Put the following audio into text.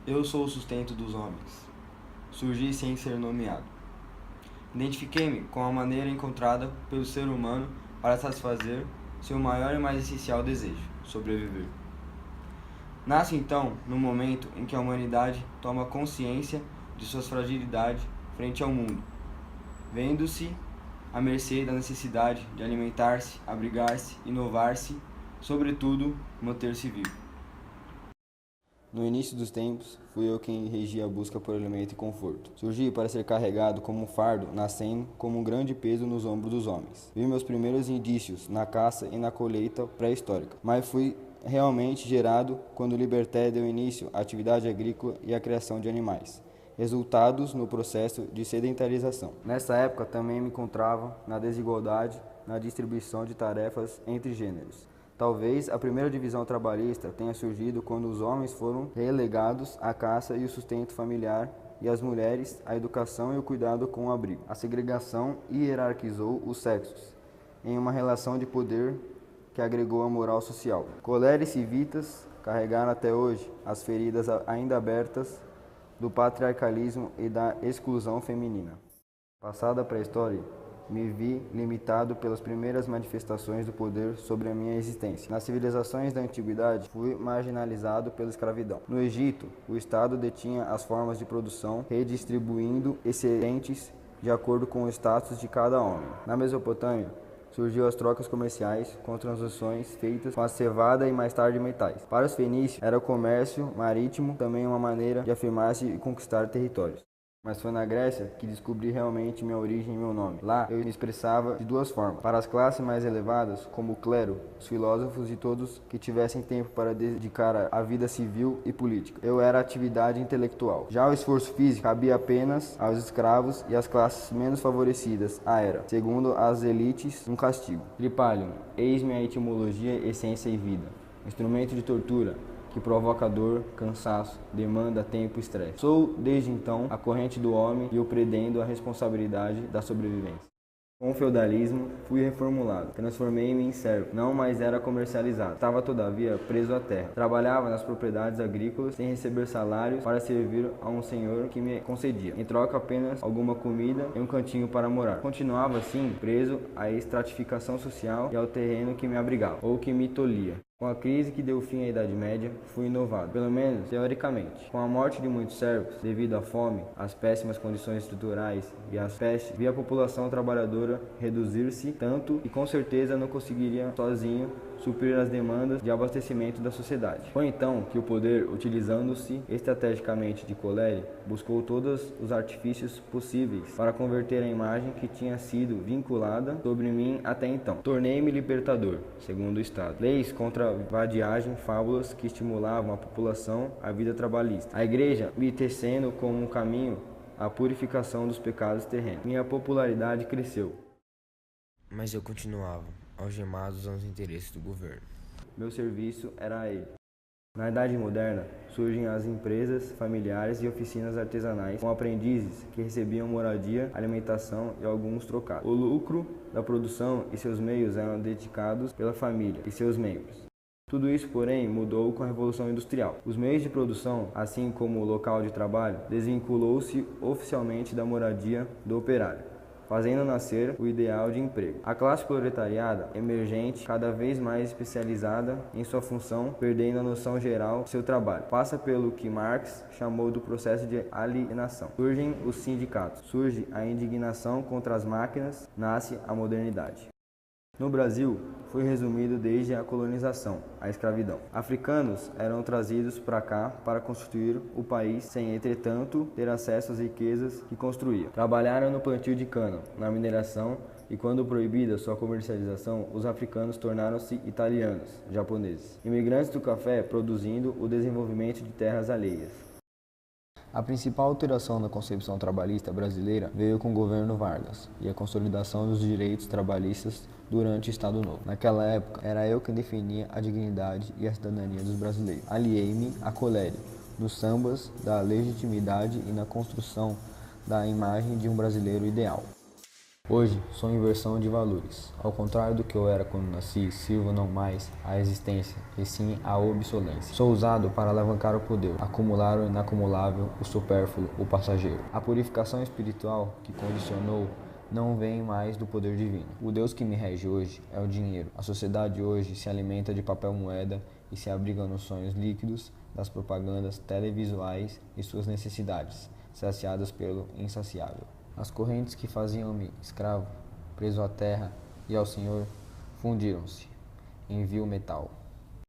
Eu sou o sustento dos homens. Surgi sem ser nomeado. Identifiquei-me com a maneira encontrada pelo ser humano para satisfazer seu maior e mais essencial desejo, sobreviver. Nasce então no momento em que a humanidade toma consciência de suas fragilidades frente ao mundo, vendo-se à mercê da necessidade de alimentar-se, abrigar-se, inovar-se, sobretudo manter-se vivo. No início dos tempos, fui eu quem regia a busca por alimento e conforto. Surgi para ser carregado como um fardo, nascendo como um grande peso nos ombros dos homens. Vi meus primeiros indícios na caça e na colheita pré-histórica, mas fui realmente gerado quando o Liberté deu início à atividade agrícola e à criação de animais, resultados no processo de sedentarização. Nessa época também me encontrava na desigualdade na distribuição de tarefas entre gêneros. Talvez a primeira divisão trabalhista tenha surgido quando os homens foram relegados à caça e o sustento familiar e as mulheres à educação e o cuidado com o abrigo. A segregação hierarquizou os sexos em uma relação de poder que agregou a moral social. Colère e Civitas carregaram até hoje as feridas ainda abertas do patriarcalismo e da exclusão feminina. Passada a pré-história, me vi limitado pelas primeiras manifestações do poder sobre a minha existência. Nas civilizações da antiguidade, fui marginalizado pela escravidão. No Egito, o Estado detinha as formas de produção, redistribuindo excedentes de acordo com o status de cada homem. Na Mesopotâmia, surgiu as trocas comerciais com transações feitas com a cevada e mais tarde metais. Para os fenícios, era o comércio marítimo também uma maneira de afirmar-se e conquistar territórios. Mas foi na Grécia que descobri realmente minha origem e meu nome. Lá eu me expressava de duas formas. Para as classes mais elevadas, como o clero, os filósofos e todos que tivessem tempo para dedicar à vida civil e política, eu era atividade intelectual. Já o esforço físico cabia apenas aos escravos e às classes menos favorecidas, era, segundo as elites, um castigo. Tripalium, eis minha etimologia, essência e vida. Instrumento de tortura, que provoca dor, cansaço, demanda tempo e estresse. Sou, desde então, a corrente do homem e eu pretendo a responsabilidade da sobrevivência. Com o feudalismo, fui reformulado. Transformei-me em servo. Não mais era comercializado. Estava, todavia, preso à terra. Trabalhava nas propriedades agrícolas sem receber salários para servir a um senhor que me concedia, em troca apenas alguma comida e um cantinho para morar. Continuava, assim, preso à estratificação social e ao terreno que me abrigava, ou que me tolhia. Com a crise que deu fim à Idade Média, fui inovado, pelo menos teoricamente. Com a morte de muitos servos, devido à fome, às péssimas condições estruturais e às pestes, vi a população trabalhadora reduzir-se tanto que com certeza não conseguiria sozinho suprir as demandas de abastecimento da sociedade. Foi então que o poder, utilizando-se estrategicamente de colère, buscou todos os artifícios possíveis para converter a imagem que tinha sido vinculada sobre mim até então. Tornei-me libertador, segundo o Estado. Leis contra vadiagem, fábulas que estimulavam a população à vida trabalhista. A igreja me tecendo como um caminho à purificação dos pecados terrenos. Minha popularidade cresceu. Mas eu continuava, algemados aos interesses do governo. Meu serviço era a ele. Na Idade Moderna, surgem as empresas familiares e oficinas artesanais com aprendizes que recebiam moradia, alimentação e alguns trocados. O lucro da produção e seus meios eram dedicados pela família e seus membros. Tudo isso, porém, mudou com a Revolução Industrial. Os meios de produção, assim como o local de trabalho, desvinculou-se oficialmente da moradia do operário, fazendo nascer o ideal de emprego. A classe proletariada, emergente, cada vez mais especializada em sua função, perdendo a noção geral de seu trabalho, passa pelo que Marx chamou do processo de alienação. Surgem os sindicatos, surge a indignação contra as máquinas, nasce a modernidade. No Brasil, foi resumido desde a colonização, a escravidão. Africanos eram trazidos para cá para constituir o país sem, entretanto, ter acesso às riquezas que construía. Trabalharam no plantio de cana, na mineração e, quando proibida sua comercialização, os africanos tornaram-se italianos, japoneses, imigrantes do café, produzindo o desenvolvimento de terras alheias. A principal alteração na concepção trabalhista brasileira veio com o governo Vargas e a consolidação dos direitos trabalhistas durante o Estado Novo. Naquela época, era eu quem definia a dignidade e a cidadania dos brasileiros. Aliei-me à colère, nos sambas da legitimidade e na construção da imagem de um brasileiro ideal. Hoje sou inversão de valores. Ao contrário do que eu era quando nasci, sirvo não mais à existência, e sim à obsolência. Sou usado para alavancar o poder, acumular o inacumulável, o supérfluo, o passageiro. A purificação espiritual que condicionou não vem mais do poder divino. O Deus que me rege hoje é o dinheiro. A sociedade hoje se alimenta de papel moeda e se abriga nos sonhos líquidos das propagandas televisuais e suas necessidades, saciadas pelo insaciável. As correntes que faziam-me escravo, preso à terra e ao Senhor, fundiram-se em vil metal.